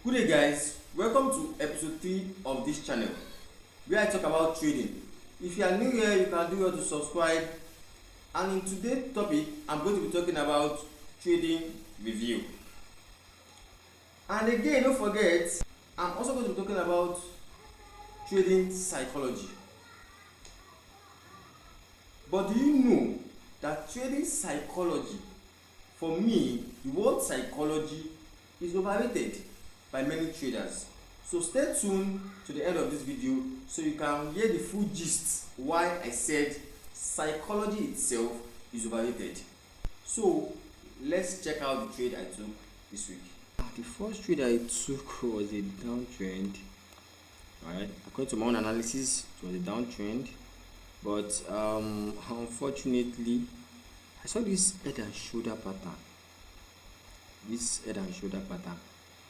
Good day guys, welcome to episode 3 of this channel where I talk about trading. If you are new here, you can do well to subscribe, and in today's topic I'm going to be talking about trading review. And again, don't forget, I'm also going to be talking about trading psychology. But do you know that trading psychology, for me, the word psychology is overrated by many traders? So stay tuned to the end of this video so you can hear the full gist why I said psychology itself is overrated. So let's check out the trade I took this week. The first trade I took was a downtrend. Alright, according to my own analysis, it was a downtrend, but unfortunately I saw this head and shoulder pattern.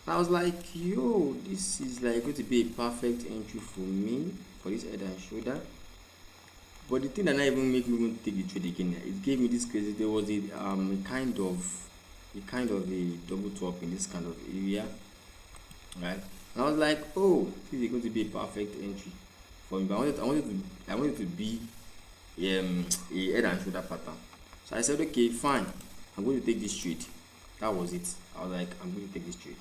I was like, yo, this is like going to be a perfect entry for me for this head and shoulder. But the thing that not even make me want to take the trade again, it gave me this crazy. There was a kind of a double top in this kind of area, right? And I was like, oh, this is going to be a perfect entry for me. But I wanted to be a head and shoulder pattern. So I said, okay, fine, I'm going to take this trade. That was it. I was like, I'm going to take this trade.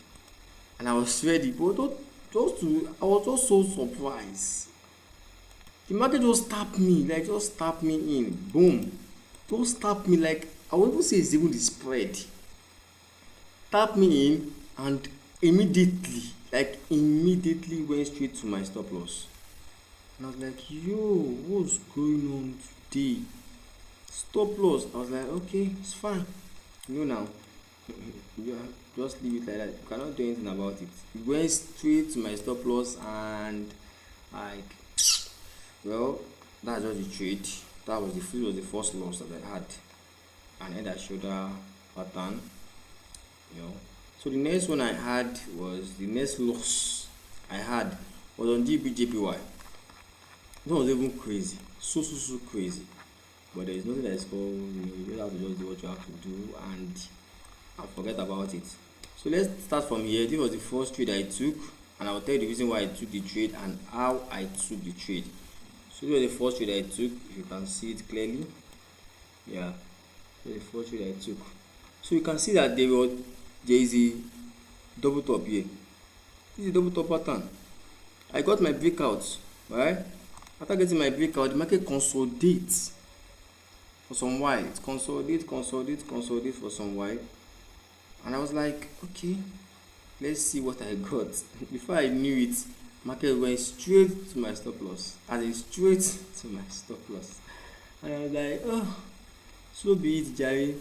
And I was ready, but I was just so surprised. The market just tapped me, in, boom, just tapped me, like, I won't even say it's even the spread. Tapped me in, and immediately went straight to my stop loss. And I was like, yo, what's going on today? Stop loss. I was like, okay, it's fine. You know now. Yeah, just leave it like that. You cannot do anything about it. It went straight to my stop loss, and well, that's just the trade. That was the first loss that I had, and head and shoulder pattern. So the next one I had was the next loss I had was on GBJPY. That was even crazy, so crazy. But there is nothing that is called, you just have to just do what you have to do and forget about it. So let's start from here. This was the first trade I took, and I'll tell you the reason why I took the trade and how I took the trade. So this was the first trade I took. If you can see it clearly, yeah, this is the first trade I took. So you can see that there is a double top here. This is a double top pattern. I got my breakout, right? After getting my breakout, the market consolidates for some while. It consolidate for some while. And I was like, okay, let's see what I got. Before I knew it, market went straight to my stop loss. And I was like, oh, so be it, Jerry.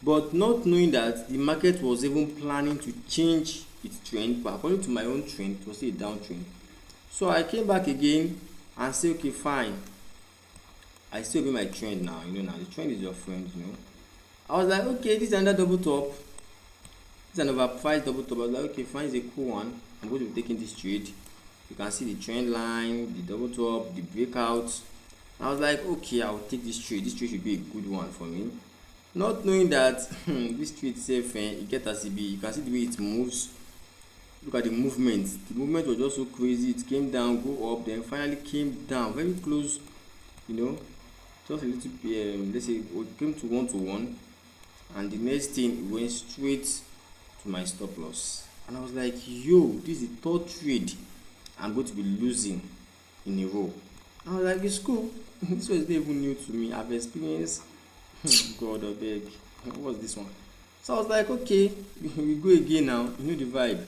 But not knowing that the market was even planning to change its trend, but according to my own trend, it was still a downtrend. So I came back again and said, okay, fine, I still be my trend now. Now the trend is your friend. I was like, okay, this is another double top. This is an overpriced double top. I was like, okay, fine, it's a cool one. I'm going to be taking this trade. You can see the trend line, the double top, the breakout. I was like, okay, I'll take this trade. This trade should be a good one for me. Not knowing that this trade itself, it gets as it be. You can see the way it moves. Look at the movement. The movement was just so crazy. It came down, go up, then finally came down very close. Just a little bit. Let's say it came to 1-to-1, and the next thing it went straight to my stop loss. And I was like, yo, this is the third trade I'm going to be losing in a row. I was like, it's cool. This was not even new to me. I've experienced. God, I beg. What was this one? So I was like, okay, we go again now. You know the vibe.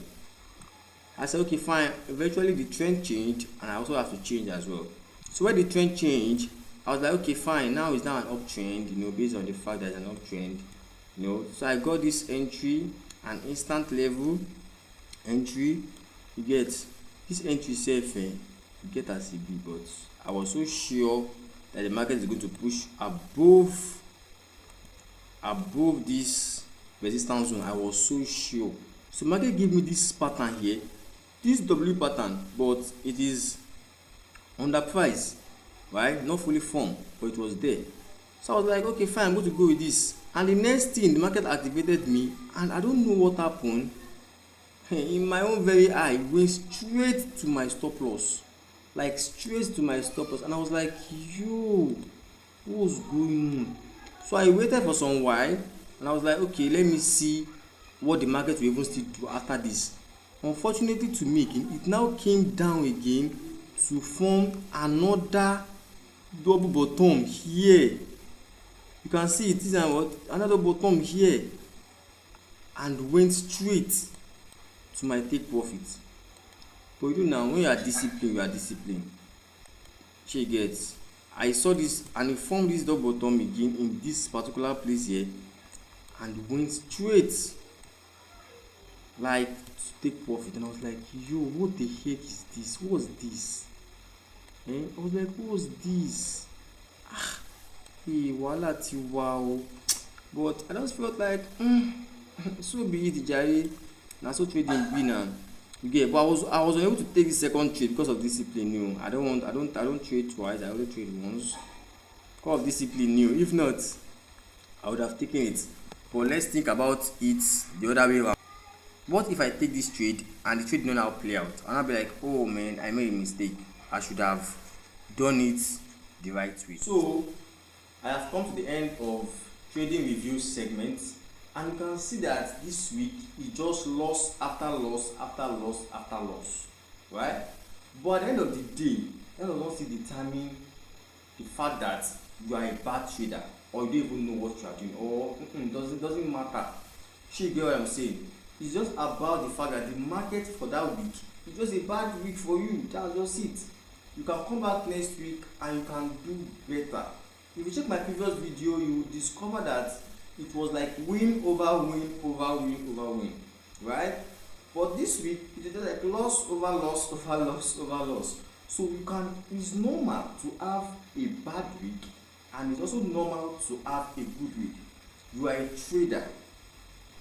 I said, okay, fine. Eventually the trend changed, and I also have to change as well. So when the trend changed, I was like, okay, fine. Now it's now an uptrend. Based on the fact that it's an uptrend. So I got this entry, an instant level entry. You get this entry safe. You get as it be, but I was so sure that the market is going to push above this resistance zone. I was so sure. So market gave me this pattern here, this W pattern, but it is underpriced, right? Not fully formed, but it was there. So I was like, okay, fine, I'm going to go with this. And the next thing, the market activated me, and I don't know what happened. in my own very eye, went straight to my stop loss, like straight to my stop loss, and I was like, yo, what's going on? So I waited for some while, and I was like, okay, let me see what the market will even still do after this. Unfortunately to me, it now came down again to form another double bottom here. You can see it is another bottom here, and went straight to my take profit. But you know, now when you are disciplined, you are disciplined. Shey you get? I saw this and it formed this double bottom again in this particular place here, and went straight like to take profit. And I was like, yo, what the heck is this? What was this? I was like, what was this? Hey, wahala ti wa o. But I just felt like so be it jare, na so trading be now. You get? But I was unable to take the second trade because of discipline. No, I don't trade twice. I only trade once because of discipline. No, if not, I would have taken it. But let's think about it the other way around. What if I take this trade and the trade did not now play out, and I'll be like, oh man, I made a mistake. I should have done it the right way. So I have come to the end of trading review segment, and you can see that this week it just loss after loss after loss after loss, right? But at the end of the day, that does not still determine the fact that you are a bad trader, or you don't even know what you are doing, or doesn't matter. You get what I'm saying? It's just about the fact that the market for that week is just a bad week for you. That's just it. You can come back next week and you can do better. If you check my previous video, you will discover that it was like win over win over win over win, right? But this week it is just like loss over loss over loss over loss. So it's normal to have a bad week, and it's also normal to have a good week. You are a trader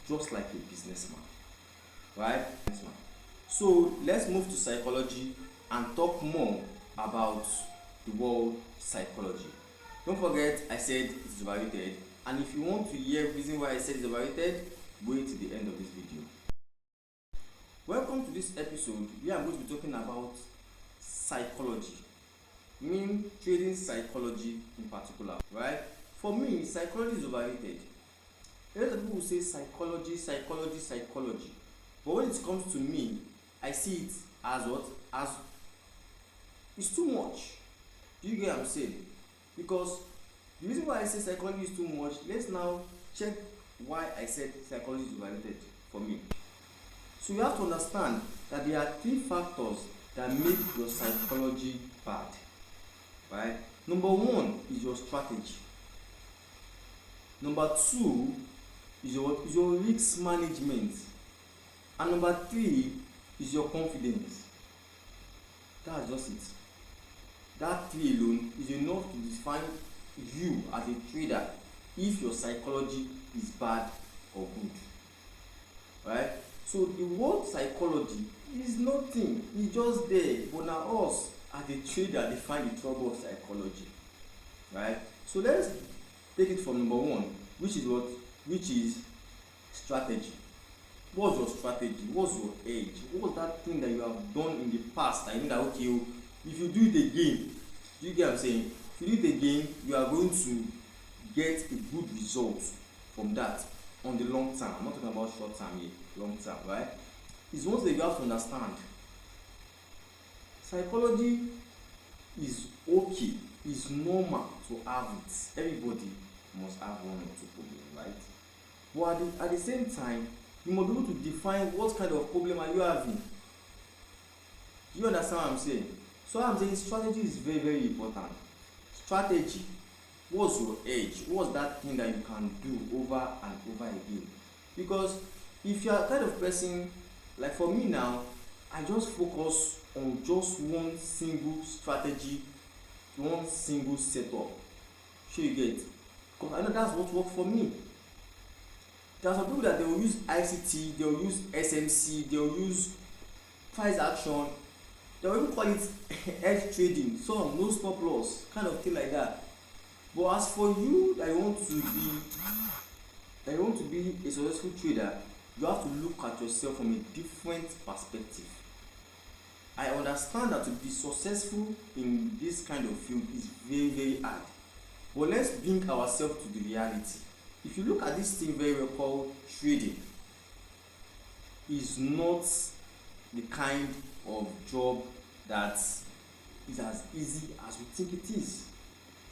just like a businessman, right? So let's move to psychology and talk more about the word psychology. Don't forget, I said it is overrated, and if you want to hear the reason why I said it's overrated, wait till the end of this video. Welcome to this episode where I'm going to be talking about psychology, mean trading psychology in particular, right? For me, psychology is overrated. A lot of people will say psychology, psychology, psychology, but when it comes to me, I see it as what? As it's too much. Do you get what I'm saying? Because the reason why I say psychology is too much, let's now check why I said psychology is overrated for me. So you have to understand that there are 3 factors that make your psychology bad, right? Number 1 is your strategy. Number 2 is your risk management, and number 3 is your confidence. That's just it. That 3 alone is enough to define you as a trader if your psychology is bad or good, right? So the word psychology is nothing, it's just there, but now us as a trader define the trouble of psychology, right? So let's take it from number 1, which is what? Which is strategy. What's your strategy? What's your edge? What's that thing that you have done in the past? I know that, okay, if you do it again, do you get what I'm saying? If you do it again, you are going to get a good result from that on the long term. I'm not talking about short term here, long term, right? It's one thing you have to understand. Psychology is okay, it's normal to have it. Everybody must have 1 or 2 problems, right? But at the same time, you must be able to define what kind of problem are you having. Do you understand what I'm saying? So I'm saying strategy is very, very important. Strategy. What's your edge? What's that thing that you can do over and over again? Because if you are kind of person, like for me now, I just focus on just one single strategy, one single setup. Sure you get? Because I know that's what works for me. There are some people that they will use ICT, they will use SMC, they will use price action, they will even call it edge trading, some no stop loss, kind of thing like that. But as for you that you want to be a successful trader, You have to look at yourself from a different perspective. I understand that to be successful in this kind of field is very, very hard. But let's bring ourselves to the reality. If you look at this thing very well called trading, is not the kind of job that is as easy as we think it is.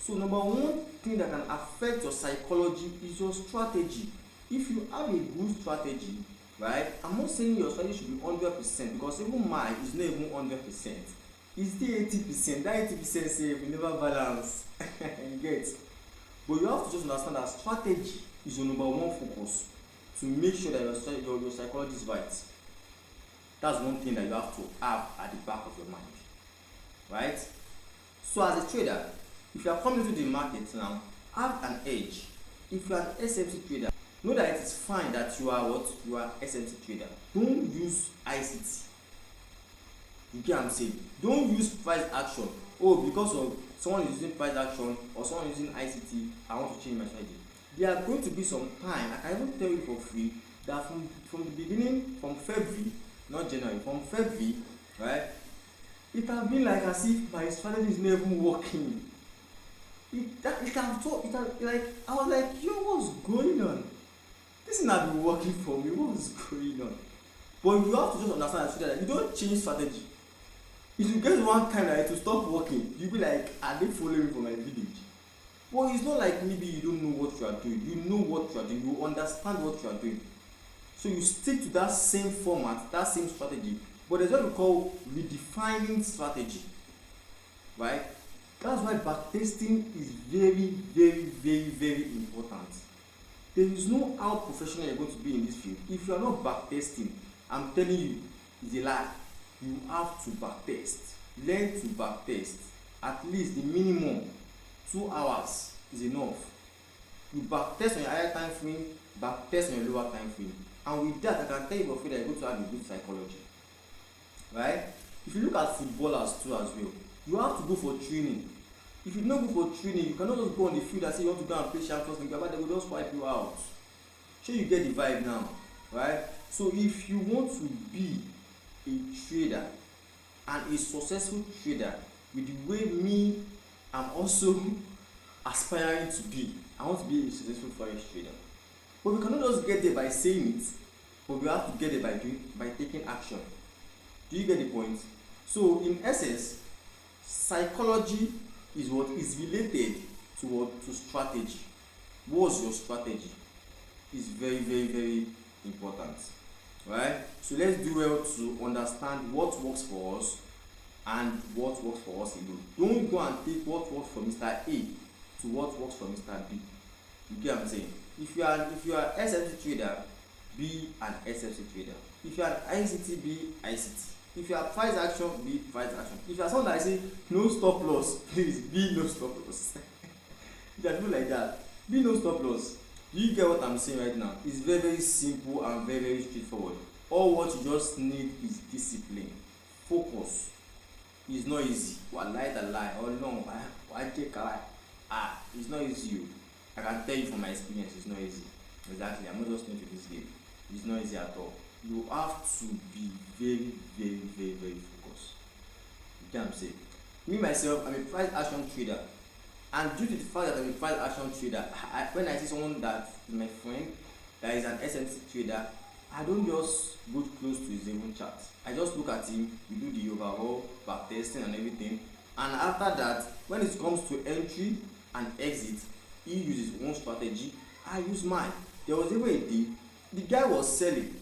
So number one thing that can affect your psychology is your strategy. If you have a good strategy, right, I'm not saying your strategy should be 100%, because even mine is not even 100%. It's the 80%. That 80% say we never balance. You get? But you have to just understand that strategy is your number one focus to make sure that your psychology is right. That's one thing that you have to have at the back of your mind, right? So as a trader, if you are coming into the market now, have an edge. If you are an SMC trader, know that it is fine that you are what? You are SMC trader. Don't use ICT. You get what I'm saying? Don't use price action. Oh, because of someone is using price action or someone using ICT, I want to change my strategy. There are going to be some time, I can even tell you for free, that from the beginning, from February, not January, from February, right, it has been like as if my strategy is never working. Like, I was like, yo, what's going on? This is not been working for me. What's going on? But you have to just understand that you don't change strategy. If you get one time that to stop working, you'll be like, are they following me from my village? But it's not like maybe you don't know what you are doing. You know what you are doing. You understand what you are doing. So you stick to that same format, that same strategy. But there's what we call redefining strategy, right? That's why backtesting is very, very, very, very important. There is no how professional you're going to be in this field. If you are not backtesting, I'm telling you, it's a lie. You have to backtest. Learn to backtest. At least the minimum 2 hours is enough. You backtest on your higher time frame, backtest on your lower time frame. And with that, I can tell you for free that you're going to have a good psychology. Right? If you look at footballers too as well, you have to go for training. If you don't go for training, you cannot just go on the field and say you want to go and play Champions League, but they will just wipe you out. Sure, you get the vibe now, right? So if you want to be a trader and a successful trader with the way me I'm also aspiring to be, I want to be a successful forex trader. But we cannot just get there by saying it, but we have to get there by taking action. Do you get the point? So in essence, psychology is what is related to strategy. What's your strategy? Is very, very, very important, right? So let's do well to understand what works for us and what works for us alone. Don't go and take what works for Mr. A to what works for Mr. B. You get what I'm saying? If you are SMC trader, be an SMC trader. If you are ICT, be ICT. If you are price action, be price action. If you are someone that say no stop loss, please be no stop loss. You can do like that. Be no stop loss. Do you get what I'm saying right now? It's very, very simple and very, very straightforward. All what you just need is discipline. Focus. It's not easy. Wallahi the lie. Oh no, why take a lie? It's not easy. I can tell you from my experience, it's not easy. Exactly. I'm not just new to this game. It's not easy at all. You have to be very, very, very, very focused. You get what I'm saying? Me myself, I'm a price action trader. And due to the fact that I'm a price action trader, when I see someone that is my friend that is an SMC trader, I don't just go close to his own chart. I just look at him, we do the overall backtesting and everything. And after that, when it comes to entry and exit, he uses his own strategy, I use mine. There was even a day, the guy was selling,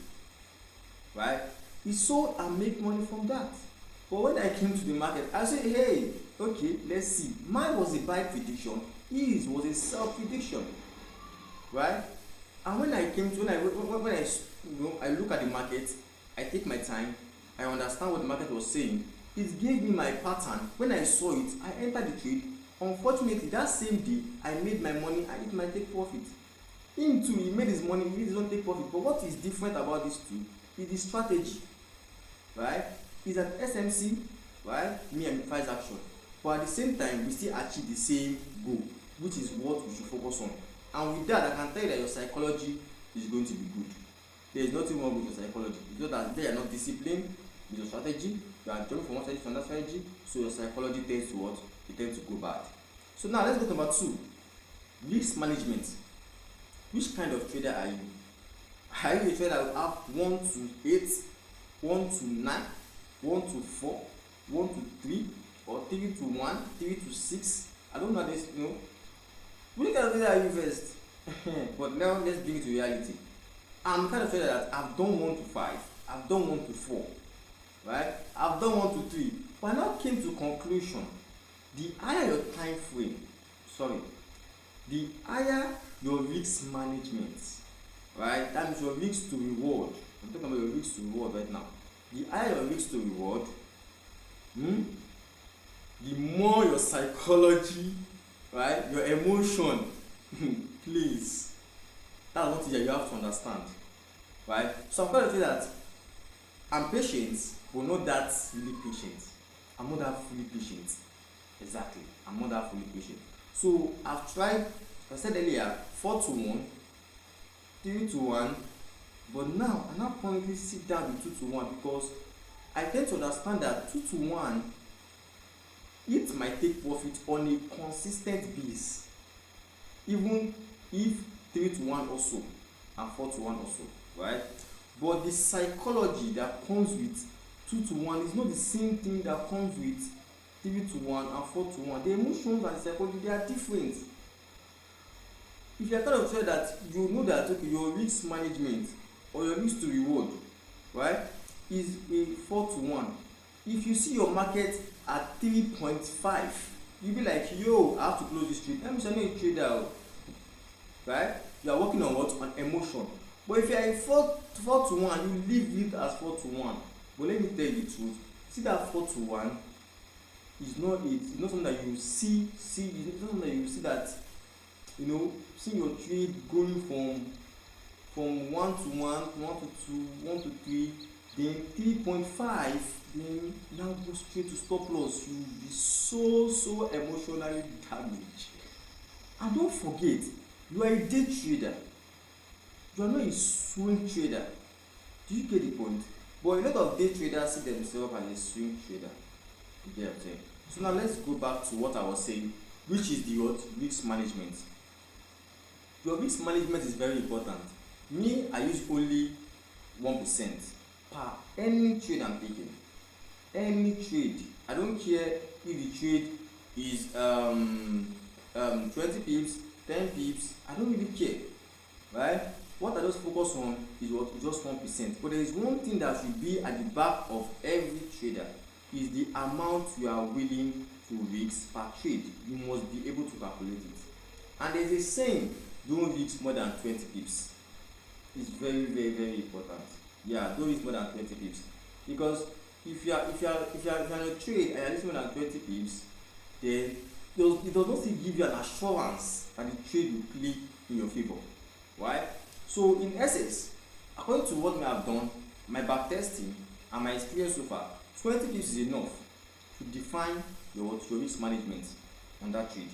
right? He sold and make money from that. But when I came to the market, I said, hey, okay, let's see. Mine was a buy prediction, his was a sell prediction, right? And when I came to, I look at the market, I take my time, I understand what the market was saying. It gave me my pattern. When I saw it, I entered the trade. Unfortunately, that same day, I made my money and it might take profit. Him too, he made his money, he doesn't take profit. But what is different about these two is the strategy, right? He's an SMC, right? Me and price action. But at the same time, we still achieve the same goal, which is what we should focus on. And with that, I can tell you that your psychology is going to be good. There is nothing wrong with your psychology. It's just that they are not disciplined with your strategy. You are jumping from one strategy to another strategy, so your psychology tends to what? It tends to go bad. So now let's go to number 2. Risk management. Which kind of trader are you? Are you a trader that will have 1 to 8, 1 to 9, 1 to 4, 1 to 3, or 3 to 1, 3 to 6? I don't know this, you know. Which kind of trader are you first? But now let's bring it to reality. I'm the kind of trader that I've done 1 to 5, I've done 1 to 4, right? I've done 1 to 3. But I now came to conclusion. The higher your time frame, the higher your risk management, right? That means your risk to reward. I'm talking about your risk to reward right now. The higher your risk to reward, the more your psychology, right? Your emotion, please. That's one thing that you have to understand, right? So I'm going to say that I'm patient, but not that really patient. I'm not that fully patient. Exactly. I'm not that fully patient. So I've tried, I said earlier, 4 to 1, 3 to 1, but now I now currently sit down with 2 to 1 because I tend to understand that 2 to 1, it might take profit on a consistent base, even if 3 to 1 also and 4 to 1 also, right? But the psychology that comes with 2 to 1 is not the same thing that comes with 3 to 1 and 4 to 1. The emotions and the psychology, they are different. If you are kind of sure that you know that okay, your risk management or your risk to reward, right, is a 4 to 1. If you see your market at 3.5, you'll be like, yo, I have to close this trade. Let me say, no trader, right? You are working on what? On emotion. But if you are in 4 to 1, you leave it as 4 to 1. But let me tell you the truth. See that 4 to 1 is not it. It's not something that you see. It's not something that you see that, you know, see your trade going from 1 to 1, 1 to 2, 1 to 3, then 3.5, then now go straight to stop loss. You will be so emotionally damaged. And don't forget, you are a day trader. You are not a swing trader. Do you get the point? But a lot of day traders see themselves as a swing trader. You get what I'm saying? So now let's go back to what I was saying, which is the risk management. Your risk management is very important. Me, I use only 1% per any trade I'm taking. Any trade. I don't care if the trade is 20 pips, 10 pips. I don't really care, right? What I just focus on is what? Just 1%. But there is one thing that should be at the back of every trader, is the amount you are willing to risk per trade. You must be able to calculate it. And there is a saying, don't risk more than 20 pips. It's very important. Yeah, don't risk more than 20 pips. Because if you are in a trade and you are risking more than 20 pips, then it does not still give you an assurance that the trade will play in your favor. Right? So in essence, according to what I have done, my back testing and my experience so far, 20 pips is enough to define your risk management on that trade.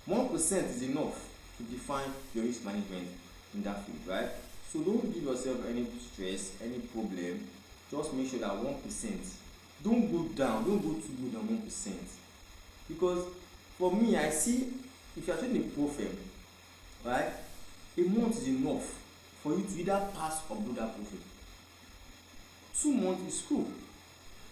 1% is enough to define your risk management in that field, right? So don't give yourself any stress, any problem. Just make sure that 1%. Don't go down. Don't go too good on 1%. Because for me, I see if you are trading a profile, right, a month is enough for you to either pass or blow that profile. 2 months is cool.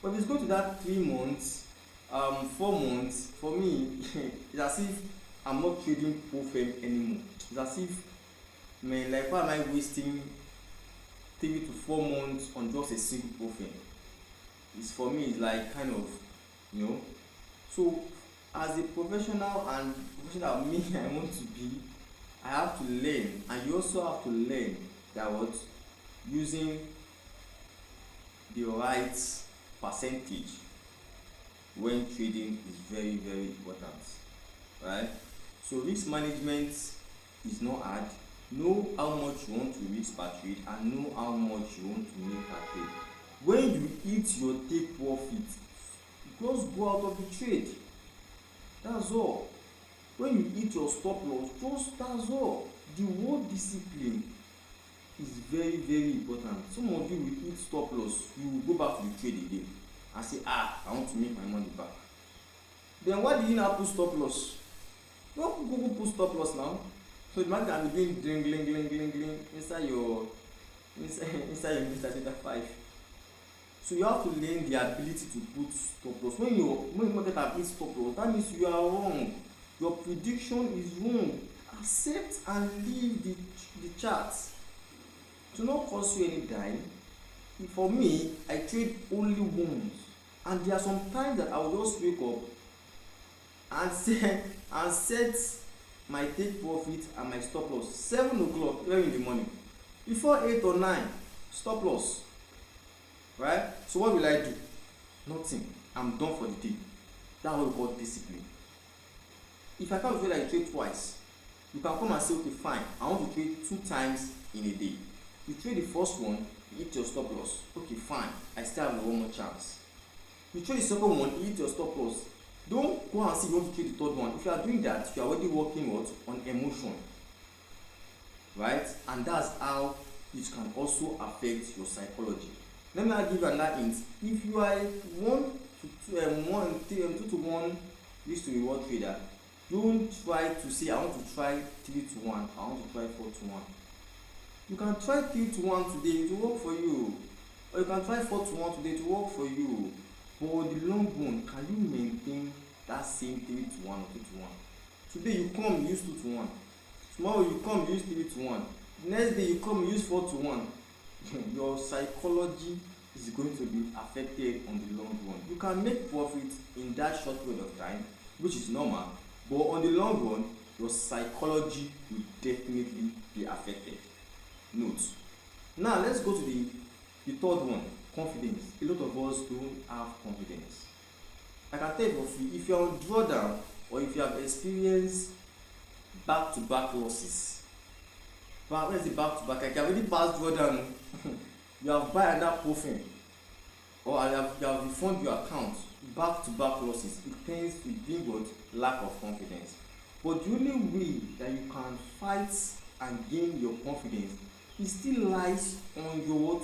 But if it's going to that 3 months, 4 months, for me, it's as if I'm not trading profile anymore. It's as if, man, like, why am I wasting 3 to 4 months on just a single profile? It's for me, it's like kind of, you know. So as a professional and professional me I want to be, I have to learn, and you also have to learn that what using the right percentage when trading is very important, right? So risk management is not hard. Know how much you want to risk per trade and know how much you want to make per trade. When you hit your take profit, just go out of the trade. That's all. When you hit your stop loss, just that's all. The word discipline is very very important. Some of you will hit stop loss, you will go back to the trade again and say, I want to make my money back. Then why did you not put stop loss? Don't Google put stop loss now. So the market can be doing gling inside your MetaTrader 5. So you have to learn the ability to put stop loss. When you market have hit stop loss, that means you are wrong. Your prediction is wrong. Accept and leave the charts. To not cost you any dime. For me, I trade only once, and there are some times that I will just wake up and set my take profit and my stop loss 7 o'clock early in the morning. Before 8 or 9, stop loss. Right? So what will I do? Nothing. I'm done for the day. That's what we call discipline. If I can't feel like trade twice, you can come and say, okay, fine, I want to trade 2 times in a day. You trade the first one, you hit your stop loss. Okay, fine, I still have one more chance. You trade the second one, you hit your stop loss. Don't go and see you want to trade the third one. If you are doing that, you are already working on emotion. Right? And that's how it can also affect your psychology. Let me give you another hint. If you are 2 to 1 risk to reward trader, don't try to say, I want to try 3 to 1, I want to try 4 to 1. You can try 3 to 1 today, to work for you. Or you can try 4 to 1 today, to work for you. But in the long run, can you maintain that same 3 to 1 or 2 to 1? Today you come, you use 2 to 1. Tomorrow you come, you use 3 to 1. Next day you come, you use 4 to 1. Your psychology is going to be affected on the long run. You can make profit in that short period of time, which is normal, but on the long run, your psychology will definitely be affected. Note. Now let's go to the third one, confidence. A lot of us don't have confidence. I can tell you for free, if you're on drawdown or if you have experienced back-to-back losses, but when I say back-to-back, I can already pass drawdown. You have buy another profit, or you have refund your account. Back-to-back losses, it tends to bring what? Lack of confidence. But the only way that you can fight and gain your confidence, it still lies on your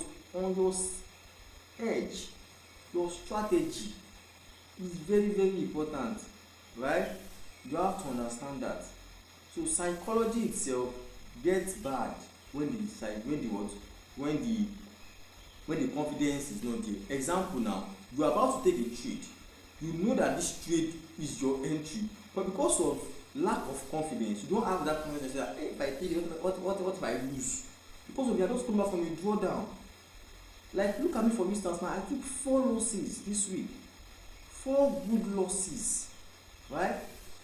edge. Your strategy is very very important, right? You have to understand that. So psychology itself gets bad when the confidence is not there. Example now, you are about to take a trade. You know that this trade is your entry, but because of lack of confidence, you don't have that confidence that, hey, if I take it, what if I lose? Because of you are just coming back from a drawdown. Like, look at me for instance now. I took 4 losses this week. 4 good losses, right?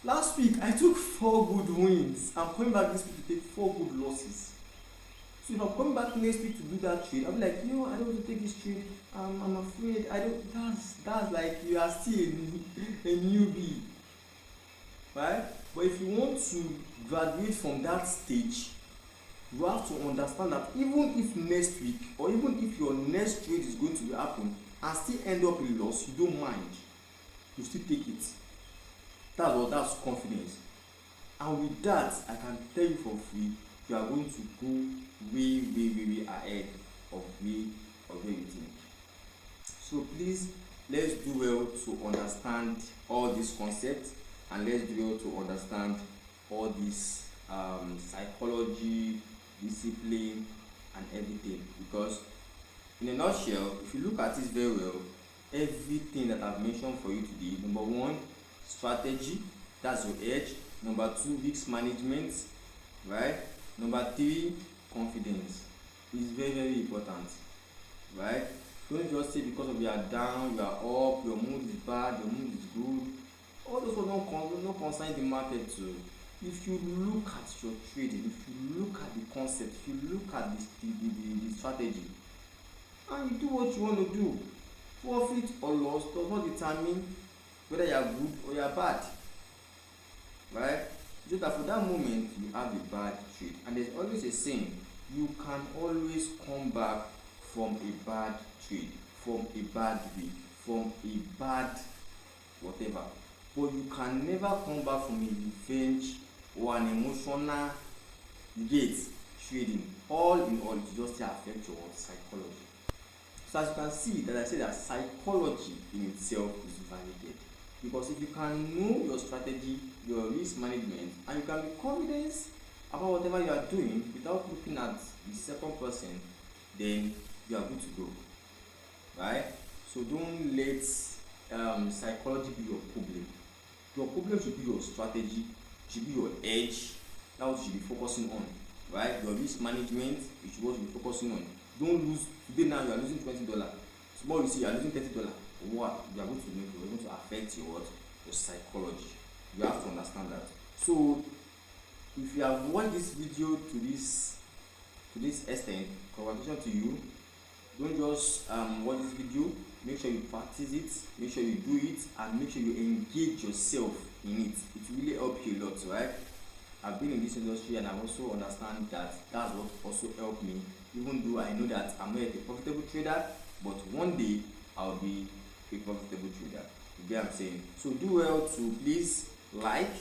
Last week I took 4 good wins. I'm coming back this week to take 4 good losses. So if I'm coming back next week to do that trade, I'll be like, I don't want to take this trade. I'm afraid. That's like you are still a newbie, right? But if you want to graduate from that stage, you have to understand that even if next week or even if your next trade is going to happen and still end up in loss, you don't mind. You still take it. That's confidence. And with that, I can tell you for free, you are going to go way ahead of where you think. So please, let's do well to understand all these concepts, and let's do well to understand all this psychology, discipline, and everything. Because in a nutshell, if you look at it very well, everything that I've mentioned for you today, number 1, strategy, that's your edge. Number 2, risk management, right? Number 3, confidence. It's very very important, right? Don't just say because of you are down, you are up, your mood is bad, your mood is good. All those don't concern the market too. If you look at your trading, if you look at the concept, if you look at the strategy, and you do what you want to do, profit or loss does not determine whether you are good or you are bad, right? Just that for that moment you have a bad trade, and there's always a saying, you can always come back from a bad trade, from a bad week, from a bad whatever, but you can never come back from a revenge or an emotional gate trading. All in all, it just affect your psychology. So as you can see, that I said that psychology in itself is validated, because if you can know your strategy, your risk management, and you can be confident about whatever you are doing without looking at the second person, then you are good to go, right? So don't let psychology be your problem. Your problem should be your strategy, should be your edge. That's what you should be focusing on, right? Your risk management, it should be what you should be focusing on. Don't lose. Today now you are losing $20. Tomorrow you see you are losing $30. What you are going to make, you are going to affect your what? Your psychology. You have to understand that. So if you have watched this video to this extent, congratulations to you. Don't just watch this video. Make sure you practice it, make sure you do it, and make sure you engage yourself in it. It will really help you a lot, right? I've been in this industry and I also understand that that's what also helped me, even though I know that I'm not a profitable trader, but one day I'll be a profitable trader. You get what I'm saying? So do well to please like,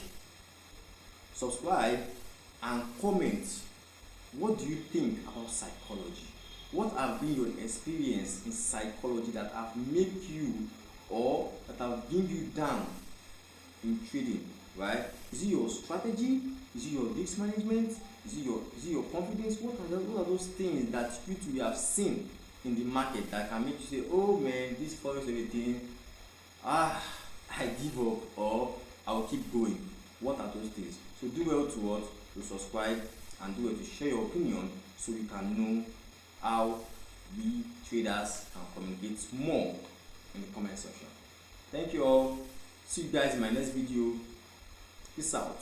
subscribe, and comment. What do you think about psychology? What have been your experience in psychology that have made you, or that have bring you down in trading, right? Is it your strategy? Is it your risk management? Is it your confidence? What are those things that you two have seen in the market that can make you say, oh man, this forex everything, I give up, or I'll keep going? What are those things? So do well to subscribe, and do well to share your opinion, so you can know how we traders can communicate more in the comment section. Thank you all. See you guys in my next video. Peace out.